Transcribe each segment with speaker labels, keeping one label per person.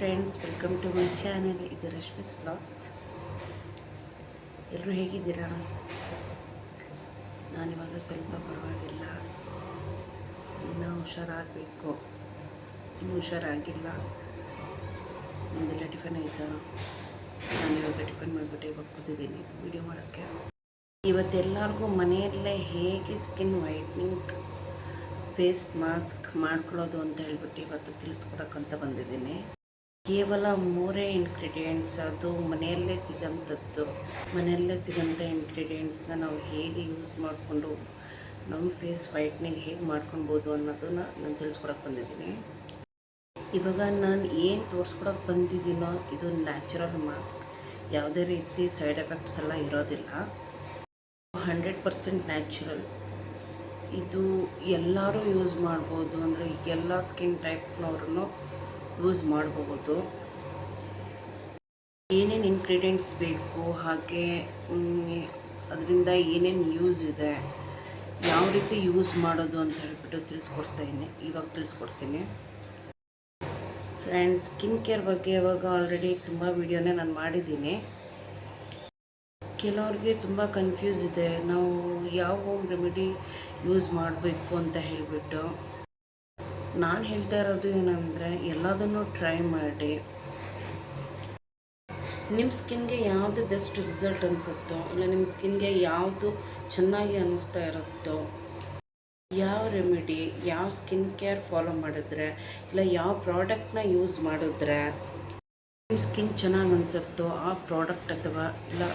Speaker 1: Friends, welcome to my channel. ಇದು Rashmi's blogs. ಎಲ್ಲರೂ ಹೇಗಿದ್ದೀರಾ? ನಾನಿವಾಗ ಸ್ವಲ್ಪ ಪರವಾಗಿಲ್ಲ, ಇನ್ನೂ ಹುಷಾರಾಗಬೇಕು. ಇನ್ನೂ ಹುಷಾರಾಗಿಲ್ಲ. ನಿಮ್ಮದೆಲ್ಲ ಟಿಫನ್ ಆಯಿತಾ? ನಾನಿವಾಗ ಟಿಫನ್ ಮಾಡಿಬಿಟ್ಟು ಇವಾಗ ಕೂತಿದ್ದೀನಿ ವಿಡಿಯೋ ಮಾಡೋಕ್ಕೆ. ಇವತ್ತೆಲ್ಲರಿಗೂ ಮನೆಯಲ್ಲೇ ಹೇಗೆ ಸ್ಕಿನ್ ವೈಟ್ನಿಂಗ್ ಫೇಸ್ ಮಾಸ್ಕ್ ಮಾಡ್ಕೊಳ್ಳೋದು ಅಂತ ಹೇಳ್ಬಿಟ್ಟು ಇವತ್ತು ತಿಳಿಸ್ಕೊಡೋಕ್ಕಂತ ಬಂದಿದ್ದೀನಿ. ಕೇವಲ 3 ಇಂಗ್ರೀಡಿಯೆಂಟ್ಸ್, ಅದು ಮನೆಯಲ್ಲೇ ಸಿಗೋಂಥದ್ದು. ಮನೆಯಲ್ಲೇ ಸಿಗೋಂಥ ಇಂಗ್ರೀಡಿಯೆಂಟ್ಸ್ನ ನಾವು ಹೇಗೆ ಯೂಸ್ ಮಾಡಿಕೊಂಡು ನಮ್ಮ ಫೇಸ್ ವೈಟ್ನಿಂಗ್ ಹೇಗೆ ಮಾಡ್ಕೊಳ್ಬೋದು ಅನ್ನೋದನ್ನು ನಾನು ತಿಳಿಸ್ಕೊಡೋಕ್ಕೆ ಬಂದಿದ್ದೀನಿ. ಇವಾಗ ನಾನು ಏನು ತೋರಿಸ್ಕೊಡೋಕ್ಕೆ ಬಂದಿದ್ದೀನೋ ಇದು ನ್ಯಾಚುರಲ್ ಮಾಸ್ಕ್. ಯಾವುದೇ ರೀತಿ ಸೈಡ್ ಎಫೆಕ್ಟ್ಸ್ ಎಲ್ಲ ಇರೋದಿಲ್ಲ. 100% ನ್ಯಾಚುರಲ್. ಇದು ಎಲ್ಲರೂ ಯೂಸ್ ಮಾಡ್ಬೋದು, ಅಂದರೆ ಎಲ್ಲ ಸ್ಕಿನ್ ಟೈಪ್ನವ್ರೂ ಯೂಸ್ ಮಾಡಬಹುದು. ಏನೇನು ಇಂಗ್ರೀಡಿಯೆಂಟ್ಸ್ ಬೇಕು, ಹಾಗೆ ಅದರಿಂದ ಏನೇನು ಯೂಸ್ ಇದೆ, ಯಾವ ರೀತಿ ಯೂಸ್ ಮಾಡೋದು ಅಂತ ಹೇಳ್ಬಿಟ್ಟು ತಿಳಿಸ್ಕೊಡ್ತೀನಿ. ಫ್ರೆಂಡ್ಸ್, ಸ್ಕಿನ್ ಕೇರ್ ಬಗ್ಗೆ ಇವಾಗ ಆಲ್ರೆಡಿ ತುಂಬ ವಿಡಿಯೋನೇ ನಾನು ಮಾಡಿದ್ದೀನಿ. ಕೆಲವ್ರಿಗೆ ತುಂಬ ಕನ್ಫ್ಯೂಸ್ ಇದೆ, ನಾವು ಯಾವ ಹೋಮ್ ರೆಮಿಡಿ ಯೂಸ್ ಮಾಡಬೇಕು ಅಂತ ಹೇಳಿಬಿಟ್ಟು. ನಾನು ಹೇಳ್ತಾ ಇರೋದು ಏನಂದರೆ, ಎಲ್ಲದನ್ನು ಟ್ರೈ ಮಾಡಿ. ನಿಮ್ಮ ಸ್ಕಿನ್ಗೆ ಯಾವುದು ಬೆಸ್ಟ್ ರಿಸಲ್ಟ್ ಅನಿಸುತ್ತೋ, ಇಲ್ಲ ನಿಮ್ಮ ಸ್ಕಿನ್ಗೆ ಯಾವುದು ಚೆನ್ನಾಗಿ ಅನ್ನಿಸ್ತಾ ಇರುತ್ತೋ, ಯಾವ ರೆಮಿಡಿ, ಯಾವ ಸ್ಕಿನ್ ಕೇರ್ ಫಾಲೋ ಮಾಡಿದ್ರೆ, ಇಲ್ಲ ಯಾವ ಪ್ರಾಡಕ್ಟ್ನ ಯೂಸ್ ಮಾಡಿದ್ರೆ ನಿಮ್ಮ ಸ್ಕಿನ್ ಚೆನ್ನಾಗಿ ಅನಿಸುತ್ತೋ ಆ ಪ್ರಾಡಕ್ಟ್ ಅಥವಾ ಇಲ್ಲ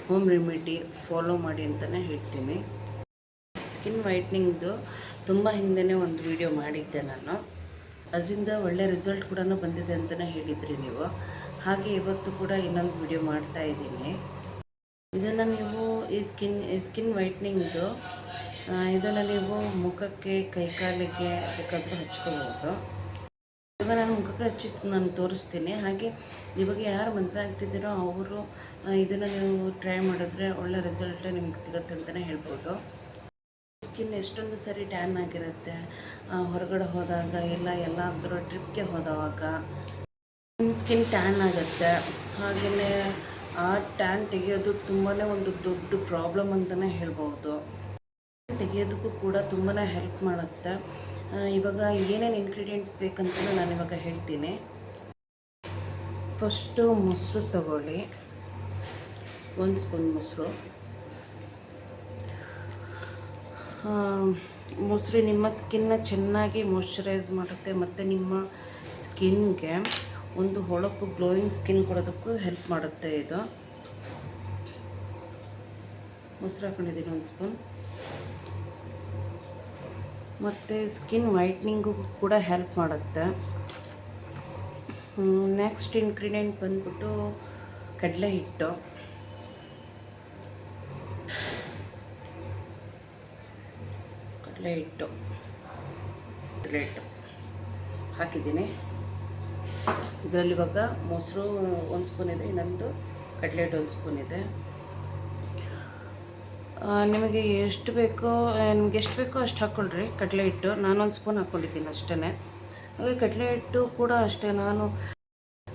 Speaker 1: ಹೋಮ್ ರೆಮಿಡಿ ಫಾಲೋ ಮಾಡಿ ಅಂತಲೇ ಹೇಳ್ತೀನಿ. ಸ್ಕಿನ್ ವೈಟ್ನಿಂಗ್ದು ತುಂಬ ಹಿಂದೆಯೇ ಒಂದು ವಿಡಿಯೋ ಮಾಡಿದ್ದೆ ನಾನು. ಅದರಿಂದ ಒಳ್ಳೆ ರಿಸಲ್ಟ್ ಕೂಡ ಬಂದಿದೆ ಅಂತಲೇ ಹೇಳಿದ್ರಿ ನೀವು. ಹಾಗೆ ಇವತ್ತು ಕೂಡ ಇನ್ನೊಂದು ವಿಡಿಯೋ ಮಾಡ್ತಾಯಿದ್ದೀನಿ. ಇದನ್ನು ನೀವು ಈ ಸ್ಕಿನ್ ವೈಟ್ನಿಂಗ್ದು ಇದನ್ನು ನೀವು ಮುಖಕ್ಕೆ, ಕೈಕಾಲಿಗೆ ಬೇಕಾದರೂ ಹಚ್ಕೋಬೋದು. ಇವಾಗ ನಾನು ಮುಖಕ್ಕೆ ಹಚ್ಚಿಟ್ಟು ನಾನು ತೋರಿಸ್ತೀನಿ. ಹಾಗೆ ಇವಾಗ ಯಾರು ಮದುವೆ ಆಗ್ತಿದ್ದೀರೋ ಅವರು ಇದನ್ನು ನೀವು ಟ್ರೈ ಮಾಡಿದ್ರೆ ಒಳ್ಳೆ ರಿಸಲ್ಟ್ ನಿಮಗೆ ಸಿಗುತ್ತೆ ಅಂತಲೇ ಹೇಳ್ಬೋದು. ಸ್ಕಿನ್ ಎಷ್ಟೊಂದು ಸರಿ ಟ್ಯಾನ್ ಆಗಿರುತ್ತೆ, ಹೊರಗಡೆ ಹೋದಾಗ ಎಲ್ಲಾದರೂ ಟ್ರಿಪ್ಗೆ ಹೋದವಾಗ ಸ್ಕಿನ್ ಟ್ಯಾನ್ ಆಗುತ್ತೆ. ಹಾಗೆಯೇ ಆ ಟ್ಯಾನ್ ತೆಗೆಯೋದು ತುಂಬಾ ಒಂದು ದೊಡ್ಡ ಪ್ರಾಬ್ಲಮ್ ಅಂತಲೇ ಹೇಳ್ಬೋದು. ತೆಗೆಯೋದಕ್ಕೂ ಕೂಡ ತುಂಬಾ ಹೆಲ್ಪ್ ಮಾಡುತ್ತೆ. ಇವಾಗ ಏನೇನು ಇಂಗ್ರೀಡಿಯೆಂಟ್ಸ್ ಬೇಕಂತ ನಾನು ಇವಾಗ ಹೇಳ್ತೀನಿ. ಫಸ್ಟು ಮೊಸರು ತಗೊಳ್ಳಿ, 1 ಸ್ಪೂನ್ ಮೊಸರು. ಮೊಸರು ನಿಮ್ಮ ಸ್ಕಿನ್ನ ಚೆನ್ನಾಗಿ ಮಾಯ್ಶ್ಚರೈಸ್ ಮಾಡುತ್ತೆ ಮತ್ತು ನಿಮ್ಮ ಸ್ಕಿನ್ಗೆ ಒಂದು ಹೊಳಪು ಗ್ಲೋಯಿಂಗ್ ಸ್ಕಿನ್ ಕೊಡೋದಕ್ಕೂ ಹೆಲ್ಪ್ ಮಾಡುತ್ತೆ. ಇದು ಮೊಸರು ಹಾಕೊಂಡಿದ್ದೀನಿ 1 ಸ್ಪೂನ್. ಮತ್ತು ಸ್ಕಿನ್ ವೈಟ್ನಿಂಗು ಕೂಡ ಹೆಲ್ಪ್ ಮಾಡುತ್ತೆ. ನೆಕ್ಸ್ಟ್ ಇಂಗ್ರೀಡಿಯೆಂಟ್ ಬಂದ್ಬಿಟ್ಟು ಕಡಲೆ ಹಿಟ್ಟು. ಹಾಕಿದ್ದೀನಿ. ಇದರಲ್ಲಿ ಇವಾಗ ಮೊಸರು 1 ಸ್ಪೂನ್ ಇದೆ, ಇನ್ನೊಂದು ಕಡಲೆ ಹಿಟ್ಟು 1 ಸ್ಪೂನ್ ಇದೆ. ನಿಮಗೆ ಎಷ್ಟು ಬೇಕೋ ಅಷ್ಟು ಹಾಕ್ಕೊಳ್ರಿ ಕಡಲೆ ಹಿಟ್ಟು. ನಾನು 1 ಸ್ಪೂನ್ ಹಾಕ್ಕೊಂಡಿದ್ದೀನಿ ಅಷ್ಟೇ. ಹಾಗೆ ಕಡಲೆ ಹಿಟ್ಟು ಕೂಡ ಅಷ್ಟೇ. ನಾನು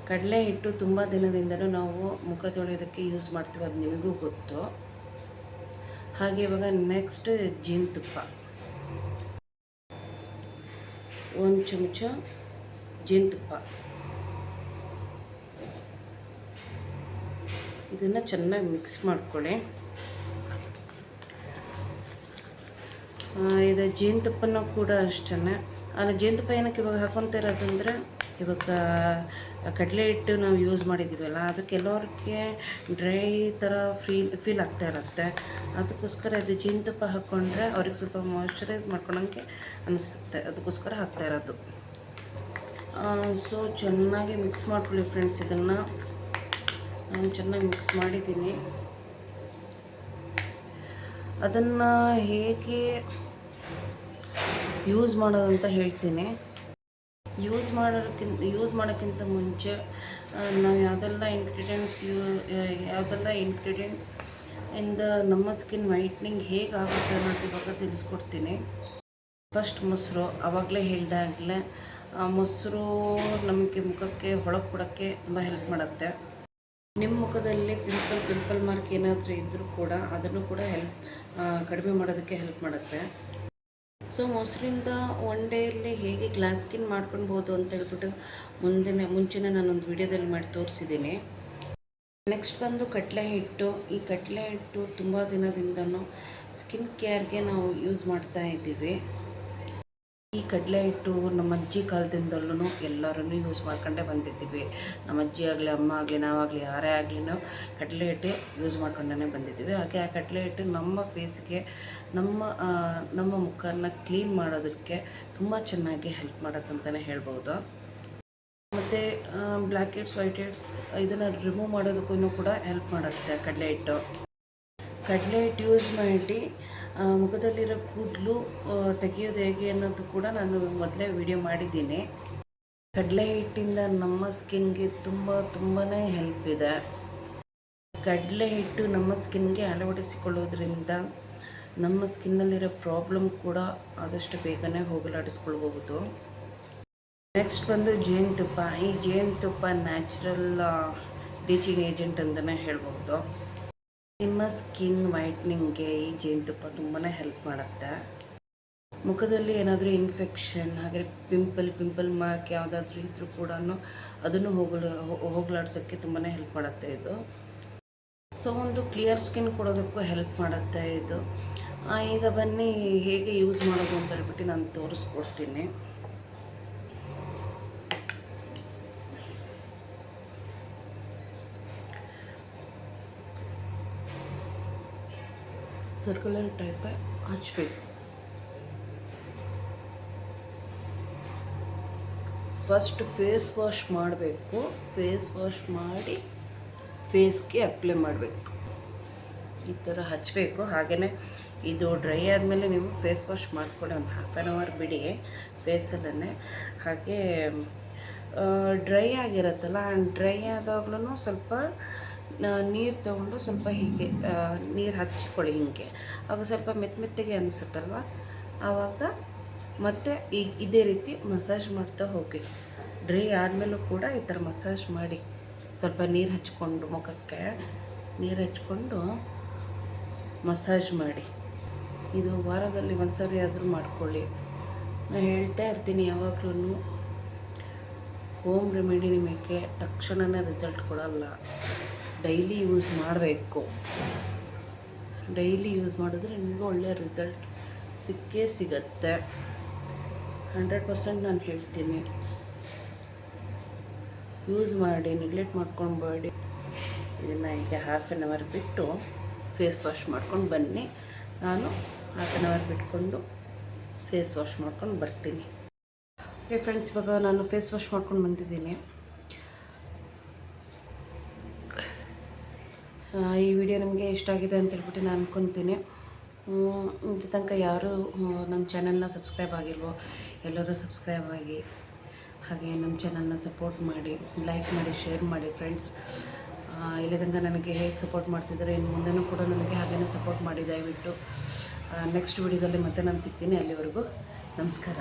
Speaker 1: ಕಡಲೆ ಹಿಟ್ಟು ತುಂಬ ದಿನದಿಂದಲೂ ನಾವು ಮುಖ ತೊಳೆಯೋದಕ್ಕೆ ಯೂಸ್ ಮಾಡ್ತೀವಿ, ಅದು ನಿಮಗೂ ಗೊತ್ತು. ಹಾಗೆ ಇವಾಗ ನೆಕ್ಸ್ಟ್ ಜೇನುತುಪ್ಪ, 1 ಚಮಚ ಜೇನುತುಪ್ಪ. ಇದನ್ನು ಚೆನ್ನಾಗಿ ಮಿಕ್ಸ್ ಮಾಡ್ಕೊಳ್ಳಿ. ಇದು ಜೇನುತುಪ್ಪನೂ ಕೂಡ ಅಷ್ಟೇ. ಅಲ್ಲಿ ಜೇನುತುಪ್ಪ ಏನಕ್ಕೆ ಇವಾಗ ಹಾಕೊತಾ ಇರೋದಂದರೆ, ಇವಾಗ ಕಡಲೆ ಹಿಟ್ಟು ನಾವು ಯೂಸ್ ಮಾಡಿದ್ದೀವಲ್ಲ, ಅದು ಕೆಲವ್ರಿಗೆ ಡ್ರೈ ಥರ ಫೀಲ್ ಆಗ್ತಾ ಇರುತ್ತೆ. ಅದಕ್ಕೋಸ್ಕರ ಇದು ಜೇನುತುಪ್ಪ ಹಾಕ್ಕೊಂಡ್ರೆ ಅವ್ರಿಗೆ ಸ್ವಲ್ಪ ಮಾಯ್ಶ್ಚರೈಸ್ ಮಾಡ್ಕೊಳಂಗೆ ಅನಿಸುತ್ತೆ. ಅದಕ್ಕೋಸ್ಕರ ಹಾಕ್ತಾ ಇರೋದು. ಸೊ ಚೆನ್ನಾಗಿ ಮಿಕ್ಸ್ ಮಾಡ್ಕೊಳ್ಳಿ ಫ್ರೆಂಡ್ಸ್. ಇದನ್ನು ನಾನು ಚೆನ್ನಾಗಿ ಮಿಕ್ಸ್ ಮಾಡಿದ್ದೀನಿ. ಅದನ್ನು ಹೇಗೆ ಯೂಸ್ ಮಾಡೋದಂತ ಹೇಳ್ತೀನಿ. ಯೂಸ್ ಮಾಡೋಕ್ಕಿಂತ ಮುಂಚೆ ನಾವು ಯಾವುದೆಲ್ಲ ಇಂಗ್ರೀಡಿಯೆಂಟ್ಸ್ ಇಂದ ನಮ್ಮ ಸ್ಕಿನ್ ವೈಟ್ನಿಂಗ್ ಹೇಗಾಗುತ್ತೆ ಅನ್ನೋದು ಇವಾಗ ತಿಳಿಸ್ಕೊಡ್ತೀನಿ. ಫಸ್ಟ್ ಮೊಸರು, ಆವಾಗಲೇ ಹೇಳ್ದಾಗಲೇ ಮೊಸರು ನಮಗೆ ಮುಖಕ್ಕೆ ಹೊಳಪು ಕೊಡೋಕ್ಕೆ ತುಂಬ ಹೆಲ್ಪ್ ಮಾಡುತ್ತೆ. ನಿಮ್ಮ ಮುಖದಲ್ಲಿ ಪಿಂಪಲ್ ಮಾರ್ಕ್ ಏನಾದರೂ ಇದ್ದರೂ ಕೂಡ ಅದನ್ನು ಕೂಡ ಕಡಿಮೆ ಮಾಡೋದಕ್ಕೆ ಹೆಲ್ಪ್ ಮಾಡುತ್ತೆ. ಸೊ ಮೊಸರಿಂದ ಒನ್ ಡೇಯಲ್ಲಿ ಹೇಗೆ ಗ್ಲಾಸ್ ಸ್ಕಿನ್ ಮಾಡ್ಕೊಳ್ಬೋದು ಅಂತ ಹೇಳ್ಬಿಟ್ಟು ಮುಂಚೆನೇ ನಾನೊಂದು ವಿಡಿಯೋದಲ್ಲಿ ಮಾಡಿ ತೋರಿಸಿದ್ದೀನಿ. ನೆಕ್ಸ್ಟ್ ಬಂದು ಕಡಲೆ ಹಿಟ್ಟು. ಈ ಕಡಲೆ ಹಿಟ್ಟು ತುಂಬ ದಿನದಿಂದನೂ ಸ್ಕಿನ್ ಕೇರ್ಗೆ ನಾವು ಯೂಸ್ ಮಾಡ್ತಾ ಇದ್ದೀವಿ. ಈ ಕಡಲೆ ಹಿಟ್ಟು ನಮ್ಮ ಅಜ್ಜಿ ಕಾಲದಿಂದಲೂ ಎಲ್ಲರೂ ಯೂಸ್ ಮಾಡ್ಕೊಂಡೇ ಬಂದಿದ್ದೀವಿ. ನಮ್ಮ ಅಜ್ಜಿ ಆಗಲಿ, ಅಮ್ಮ ಆಗಲಿ, ನಾವಾಗಲಿ, ಯಾರೇ ಆಗಲಿ ಕಡಲೆ ಹಿಟ್ಟು ಯೂಸ್ ಮಾಡ್ಕೊಂಡೇ ಬಂದಿದ್ದೀವಿ. ಹಾಗೆ ಆ ಕಡಲೆ ಹಿಟ್ಟು ನಮ್ಮ ಫೇಸ್ಗೆ, ನಮ್ಮ ಮುಖನ ಕ್ಲೀನ್ ಮಾಡೋದಕ್ಕೆ ತುಂಬ ಚೆನ್ನಾಗಿ ಹೆಲ್ಪ್ ಮಾಡುತ್ತಂತಲೇ ಹೇಳ್ಬೋದು. ಮತ್ತು ಬ್ಲ್ಯಾಕ್ ಹೆಡ್ಸ್, ವೈಟ್ ಹೆಡ್ಸ್ ಇದನ್ನು ರಿಮೂವ್ ಮಾಡೋದಕ್ಕೂ ಕೂಡ ಹೆಲ್ಪ್ ಮಾಡುತ್ತೆ ಕಡಲೆ ಹಿಟ್ಟು ಯೂಸ್ ಮಾಡಿ ಮುಖದಲ್ಲಿರೋ ಕೂದಲು ತೆಗೆಯೋದು ಹೇಗೆ ಅನ್ನೋದು ಕೂಡ ನಾನು ಮೊದಲೇ ವಿಡಿಯೋ ಮಾಡಿದ್ದೀನಿ. ಕಡಲೆ ಹಿಟ್ಟಿಂದ ನಮ್ಮ ಸ್ಕಿನ್ಗೆ ತುಂಬಾ ಹೆಲ್ಪ್ ಇದೆ. ಕಡಲೆ ಹಿಟ್ಟು ನಮ್ಮ ಸ್ಕಿನ್ಗೆ ಅಳವಡಿಸಿಕೊಳ್ಳೋದ್ರಿಂದ ನಮ್ಮ ಸ್ಕಿನ್ನಲ್ಲಿರೋ ಪ್ರಾಬ್ಲಮ್ ಕೂಡ ಆದಷ್ಟು ಬೇಗನೆ ಹೋಗಲಾಡಿಸ್ಕೊಳ್ಬಹುದು. ನೆಕ್ಸ್ಟ್ ಬಂದು ಜೇನುತುಪ್ಪ. ಈ ಜೇನುತುಪ್ಪ ನ್ಯಾಚುರಲ್ ಬ್ಲೀಚಿಂಗ್ ಏಜೆಂಟ್ ಅಂತಲೇ ಹೇಳ್ಬೋದು. ನಿಮ್ಮ ಸ್ಕಿನ್ ವೈಟ್ನಿಂಗ್ಗೆ ಈ ಜೇನುತುಪ್ಪ ತುಂಬಾ ಹೆಲ್ಪ್ ಮಾಡುತ್ತೆ. ಮುಖದಲ್ಲಿ ಏನಾದರೂ ಇನ್ಫೆಕ್ಷನ್ ಹಾಗೆ ಪಿಂಪಲ್ ಮಾರ್ಕ್ ಯಾವುದಾದ್ರೂ ಇದ್ದರೂ ಕೂಡ ಅದನ್ನು ಹೋಗಲಾಡ್ಸೋಕ್ಕೆ ತುಂಬಾ ಹೆಲ್ಪ್ ಮಾಡುತ್ತೆ ಇದು. ಸೊ ಒಂದು ಕ್ಲಿಯರ್ ಸ್ಕಿನ್ ಕೊಡೋದಕ್ಕೂ ಹೆಲ್ಪ್ ಮಾಡುತ್ತೆ ಇದು. ಈಗ ಬನ್ನಿ ಹೇಗೆ ಯೂಸ್ ಮಾಡೋದು ಅಂತ ಹೇಳ್ಬಿಟ್ಟು ನಾನು ತೋರಿಸ್ಕೊಡ್ತೀನಿ. ಸರ್ಕ್ಯುಲರ್ ಟೈಪ್ ಹಚ್ಚಬೇಕು. ಫಸ್ಟ್ ಫೇಸ್ ವಾಶ್ ಮಾಡಬೇಕು. ಫೇಸ್ ವಾಶ್ ಮಾಡಿ ಫೇಸ್ಗೆ ಅಪ್ಲೈ ಮಾಡಬೇಕು. ಈ ಥರ ಹಚ್ಚಬೇಕು. ಹಾಗೆಯೇ ಇದು ಡ್ರೈ ಆದಮೇಲೆ ನೀವು ಫೇಸ್ ವಾಶ್ ಮಾಡ್ಕೊಳ್ಳಿ. ಒಂದು ½ ಬಿಡಿ ಫೇಸಲ್ಲೇ. ಹಾಗೆ ಡ್ರೈ ಆಗಿರುತ್ತಲ್ಲ, ಡ್ರೈ ಆದಾಗ್ಲೂ ಸ್ವಲ್ಪ ನೀರು ತೊಗೊಂಡು ಸ್ವಲ್ಪ ಹೀಗೆ ನೀರು ಹಚ್ಕೊಳ್ಳಿ ಹೀಗೆ. ಆಗ ಸ್ವಲ್ಪ ಮೆತ್ತಗೆ ಅನಿಸುತ್ತಲ್ವ, ಆವಾಗ ಮತ್ತೆ ಇದೇ ರೀತಿ ಮಸಾಜ್ ಮಾಡ್ತಾ ಹೋಗಿ. ಡ್ರೈ ಆದಮೇಲೂ ಕೂಡ ಈ ಥರ ಮಸಾಜ್ ಮಾಡಿ, ಸ್ವಲ್ಪ ನೀರು ಹಚ್ಕೊಂಡು ಮುಖಕ್ಕೆ ನೀರು ಹಚ್ಕೊಂಡು ಮಸಾಜ್ ಮಾಡಿ. ಇದು ವಾರದಲ್ಲಿ ಒಂದು ಸರಿ ಆದರೂ ಮಾಡ್ಕೊಳ್ಳಿ. ನಾನು ಹೇಳ್ತಾ ಇರ್ತೀನಿ ಯಾವಾಗಲೂ, ಹೋಮ್ ರೆಮಿಡಿ ನಿಮಗೆ ತಕ್ಷಣವೇ ರಿಸಲ್ಟ್ ಕೊಡಲ್ಲ. ಡೈಲಿ ಯೂಸ್ ಮಾಡಬೇಕು. ಡೈಲಿ ಯೂಸ್ ಮಾಡಿದ್ರೆ ನಿಮಗೂ ಒಳ್ಳೆಯ ರಿಸಲ್ಟ್ ಸಿಕ್ಕೇ ಸಿಗತ್ತೆ. 100% ನಾನು ಹೇಳ್ತೀನಿ. ಯೂಸ್ ಮಾಡಿ, ನೆಗ್ಲೆಕ್ಟ್ ಮಾಡ್ಕೊಬೇಡಿ. ಇದನ್ನು ಈಗ ½ ಬಿಟ್ಟು ಫೇಸ್ ವಾಶ್ ಮಾಡ್ಕೊಂಡು ಬನ್ನಿ. ನಾನು ½ ಬಿಟ್ಕೊಂಡು ಫೇಸ್ ವಾಶ್ ಮಾಡ್ಕೊಂಡು ಬರ್ತೀನಿ. ಓಕೆ ಫ್ರೆಂಡ್ಸ್, ಇವಾಗ ನಾನು ಫೇಸ್ ವಾಶ್ ಮಾಡ್ಕೊಂಡು ಬಂದಿದ್ದೀನಿ. ಈ ವಿಡಿಯೋ ನಿಮಗೆ ಇಷ್ಟ ಆಗಿದೆ ಅಂತ ಹೇಳ್ಬಿಟ್ಟು ನಾನು ಅನ್ಕೊತೀನಿ. ಇಲ್ಲಿ ತನಕ ಯಾರು ನನ್ನ ಚಾನಲ್ನ ಸಬ್ಸ್ಕ್ರೈಬ್ ಆಗಿಲ್ವೋ ಎಲ್ಲರೂ ಸಬ್ಸ್ಕ್ರೈಬ್ ಆಗಿ, ಹಾಗೆ ನಮ್ಮ ಚಾನಲ್ನ ಸಪೋರ್ಟ್ ಮಾಡಿ, ಲೈಕ್ ಮಾಡಿ, ಶೇರ್ ಮಾಡಿ ಫ್ರೆಂಡ್ಸ್. ಇಲ್ಲಿ ತನಕ ನನಗೆ ಹೇಗೆ ಸಪೋರ್ಟ್ ಮಾಡ್ತಿದ್ದಾರೆ, ಇನ್ನು ಮುಂದೆನೂ ಕೂಡ ನನಗೆ ಹಾಗೇ ಸಪೋರ್ಟ್ ಮಾಡಿ ದಯವಿಟ್ಟು. ನೆಕ್ಸ್ಟ್ ವಿಡಿಯೋದಲ್ಲಿ ಮತ್ತೆ ನಾನು ಸಿಗ್ತೀನಿ. ಅಲ್ಲಿವರೆಗೂ ನಮಸ್ಕಾರ.